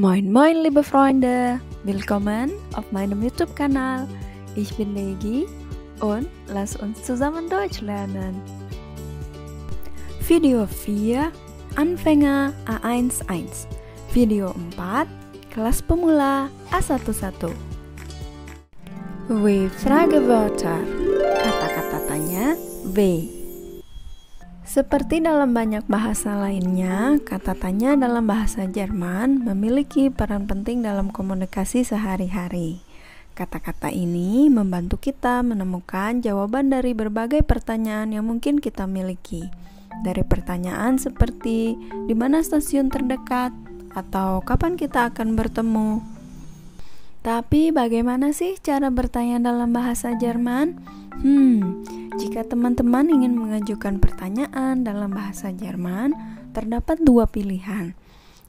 Moin moin liebe Freunde, willkommen auf meinem YouTube-Kanal. Ich bin Legi und lass uns zusammen Deutsch lernen. Video 4, Anfänger A11. Video 4, kelas pemula A11. W Fragewörter, kata-kata tanya W. Seperti dalam banyak bahasa lainnya, kata tanya dalam bahasa Jerman memiliki peran penting dalam komunikasi sehari-hari. Kata-kata ini membantu kita menemukan jawaban dari berbagai pertanyaan yang mungkin kita miliki. Dari pertanyaan seperti di mana stasiun terdekat atau kapan kita akan bertemu. Tapi bagaimana sih cara bertanya dalam bahasa Jerman? Jika teman-teman ingin mengajukan pertanyaan dalam bahasa Jerman, terdapat dua pilihan.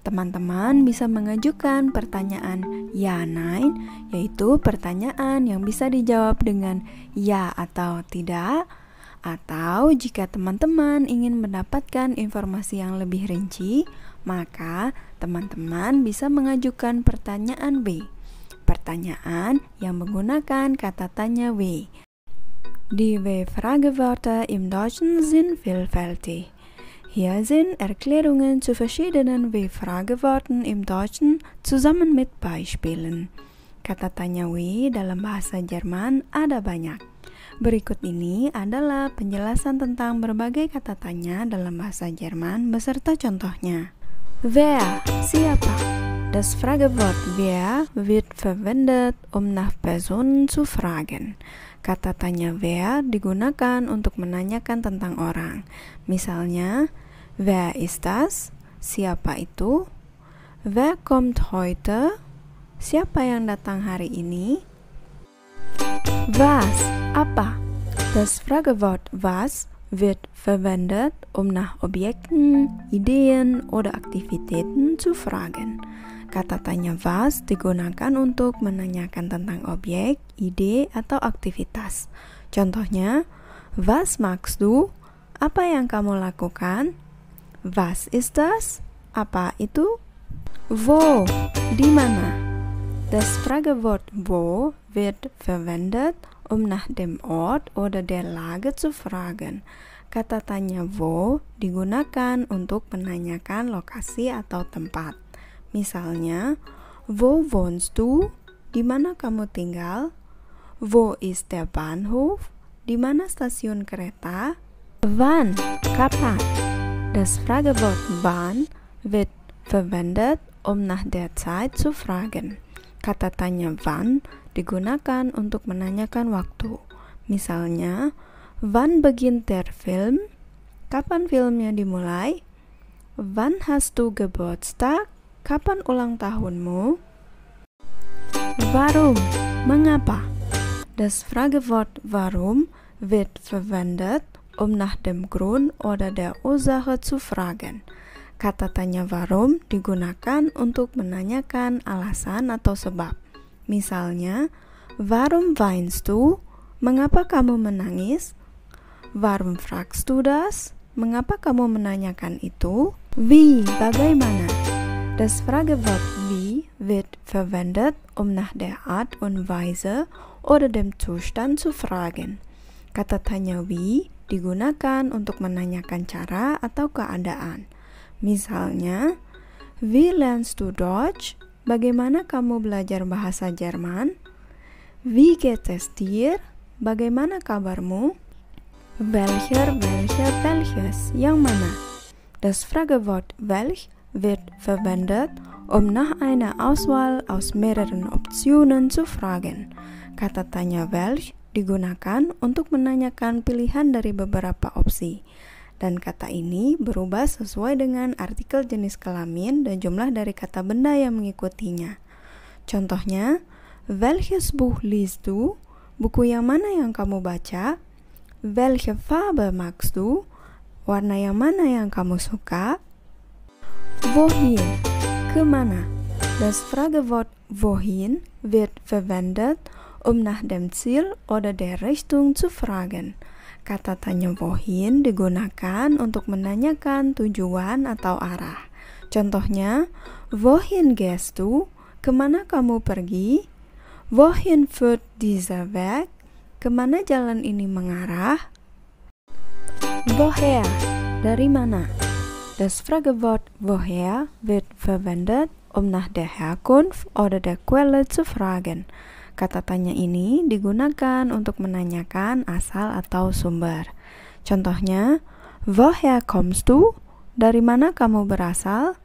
Teman-teman bisa mengajukan pertanyaan ya nein, yaitu pertanyaan yang bisa dijawab dengan ya atau tidak. Atau jika teman-teman ingin mendapatkan informasi yang lebih rinci, maka teman-teman bisa mengajukan pertanyaan B. Pertanyaan yang menggunakan kata tanya W. Die W-Fragewörter im Deutschen sind vielfältig. Hier sind Erklärungen zu verschiedenen W-Fragewörtern im Deutschen zusammen mit Beispielen. Kata tanya W dalam bahasa Jerman ada banyak. Berikut ini adalah penjelasan tentang berbagai kata tanya dalam bahasa Jerman beserta contohnya. Wer, siapa? Das Fragewort wer wird verwendet, um nach Personen zu fragen. Kata tanya wer digunakan untuk menanyakan tentang orang. Misalnya, wer ist das? Siapa itu? Wer kommt heute? Siapa yang datang hari ini? Was? Apa? Das Fragewort was wird verwendet, um nach Objekten, Ideen oder Aktivitäten zu fragen. Kata tanya was digunakan untuk menanyakan tentang objek, ide, atau aktivitas. Contohnya, was magst du? Apa yang kamu lakukan? Was ist das? Apa itu? Wo? Di mana? Das Fragewort wo wird verwendet, um nach dem Ort oder der Lage zu fragen. Kata tanya wo digunakan untuk menanyakan lokasi atau tempat. Misalnya, wo wohnst du? Di mana kamu tinggal? Wo ist der Bahnhof? Di mana stasiun kereta? Wann? Kapan? Das Fragewort wann wird verwendet, um nach der Zeit zu fragen. Kata tanya wann digunakan untuk menanyakan waktu. Misalnya, wann beginnt der Film? Kapan filmnya dimulai? Wann hast du Geburtstag? Kapan ulang tahunmu? Warum? Mengapa? Das Fragewort warum wird verwendet, um nach dem Grund oder der Ursache zu fragen. Kata tanya warum digunakan untuk menanyakan alasan atau sebab. Misalnya, warum weinst du? Mengapa kamu menangis? Warum fragst du das? Mengapa kamu menanyakan itu? Wie? Bagaimana? Das Fragewort wie wird verwendet, um nach der Art und Weise oder dem Zustand zu fragen. Kata tanya wie digunakan untuk menanyakan cara atau keadaan. Misalnya, wie lernst du Deutsch? Bagaimana kamu belajar bahasa Jerman? Wie geht es dir? Bagaimana kabarmu? Welcher, welches? Yang mana? Das Fragewort welch wird verwendet, um nach einer Auswahl aus mehreren Optionen zu fragen. Kata tanya welch digunakan untuk menanyakan pilihan dari beberapa opsi. Dan kata ini berubah sesuai dengan artikel jenis kelamin dan jumlah dari kata benda yang mengikutinya. Contohnya, welches Buch liest du? Buku yang mana yang kamu baca? Welche Farbe magst du? Warna yang mana yang kamu suka? Wohin? Kemana? Das Fragewort wohin wird verwendet, um nach dem Ziel oder der Richtung zu fragen. Kata tanya wohin digunakan untuk menanyakan tujuan atau arah. Contohnya, wohin gehst du? Kemana kamu pergi? Wohin führt dieser Weg? Kemana jalan ini mengarah? Woher? Dari mana? Das Fragewort woher wird verwendet, um nach der Herkunft oder der Quelle zu fragen. Kata tanya ini digunakan untuk menanyakan asal atau sumber. Contohnya, woher kommst du? Dari mana kamu berasal?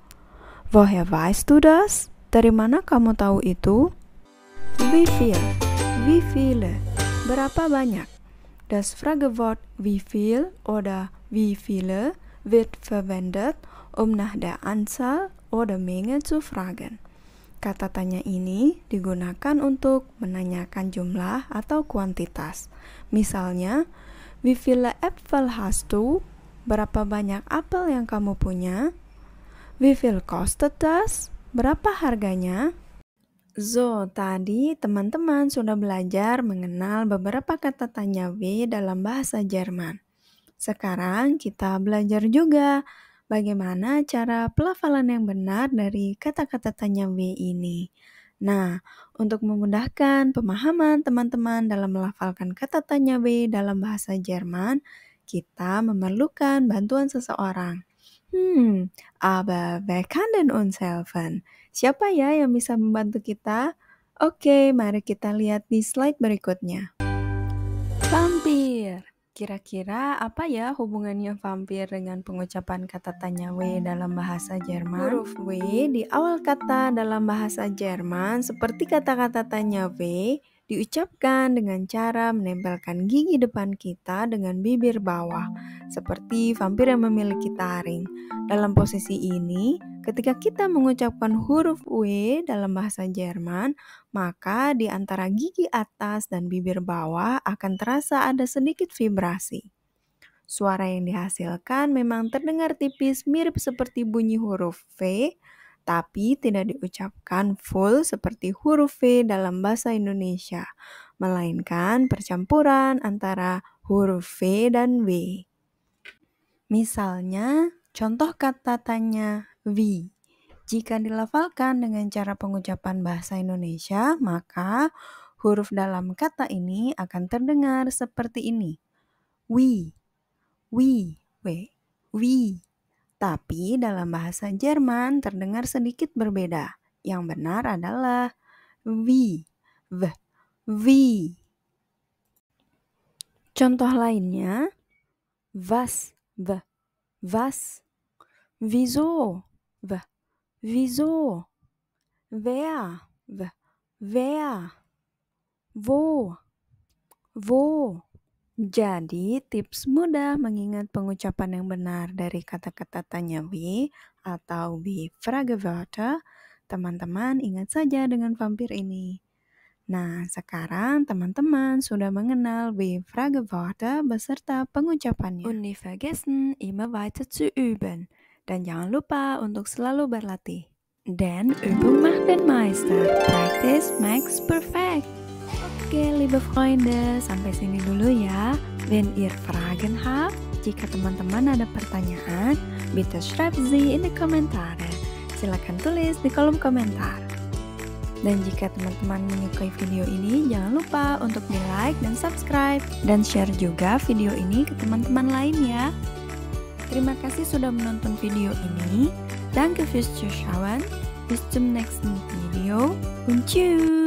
Woher weißt du das? Dari mana kamu tahu itu? Wie viel? Wie viele? Berapa banyak? Das Fragewort wie viel oder wie viele wird verwendet, um nach der Anzahl oder Menge zu fragen. Kata tanya ini digunakan untuk menanyakan jumlah atau kuantitas. Misalnya, wie viele Äpfel hast du? Berapa banyak apel yang kamu punya? Wie viel kostet das? Berapa harganya? So, tadi teman-teman sudah belajar mengenal beberapa kata tanya W dalam bahasa Jerman. Sekarang kita belajar juga bagaimana cara pelafalan yang benar dari kata-kata tanya W ini. Nah, untuk memudahkan pemahaman teman-teman dalam melafalkan kata tanya W dalam bahasa Jerman, kita memerlukan bantuan seseorang. Aber wer kann denn uns helfen? Siapa ya yang bisa membantu kita? Oke, mari kita lihat di slide berikutnya. Vampir. Kira-kira apa ya hubungannya vampir dengan pengucapan kata tanya W dalam bahasa Jerman? Huruf W di awal kata dalam bahasa Jerman seperti kata-kata tanya W diucapkan dengan cara menempelkan gigi depan kita dengan bibir bawah, seperti vampir yang memiliki taring. Dalam posisi ini, ketika kita mengucapkan huruf W dalam bahasa Jerman, maka di antara gigi atas dan bibir bawah akan terasa ada sedikit vibrasi. Suara yang dihasilkan memang terdengar tipis mirip seperti bunyi huruf V, tapi tidak diucapkan full seperti huruf V dalam bahasa Indonesia, melainkan percampuran antara huruf V dan W. Misalnya, contoh kata tanya wie. Jika dilafalkan dengan cara pengucapan bahasa Indonesia, maka huruf dalam kata ini akan terdengar seperti ini. Wie, wie, wie. Tapi dalam bahasa Jerman terdengar sedikit berbeda. Yang benar adalah wie, wie. Contoh lainnya, was, was. Wieso, wieso. Wer, wer. Wo. Jadi, tips mudah mengingat pengucapan yang benar dari kata-kata tanya W atau wie Fragewörter, teman-teman ingat saja dengan vampir ini. Nah, sekarang teman-teman sudah mengenal wie Fragewörter beserta pengucapannya. Und nicht vergessen, immer weiter zu üben. Dan jangan lupa untuk selalu berlatih. Denn Übung macht den Meister. Practice makes perfect. Oke, liebe Freunde, sampai sini dulu ya. Wenn ihr Fragen habt, jika teman-teman ada pertanyaan, bitte schreibt sie in die Kommentare. Silakan tulis di kolom komentar. Dan jika teman-teman menyukai video ini, jangan lupa untuk di-like dan subscribe. Dan share juga video ini ke teman-teman lain ya. Terima kasih sudah menonton video ini. Danke fürs Zuschauen. Bis zum nächsten Video und tschüss.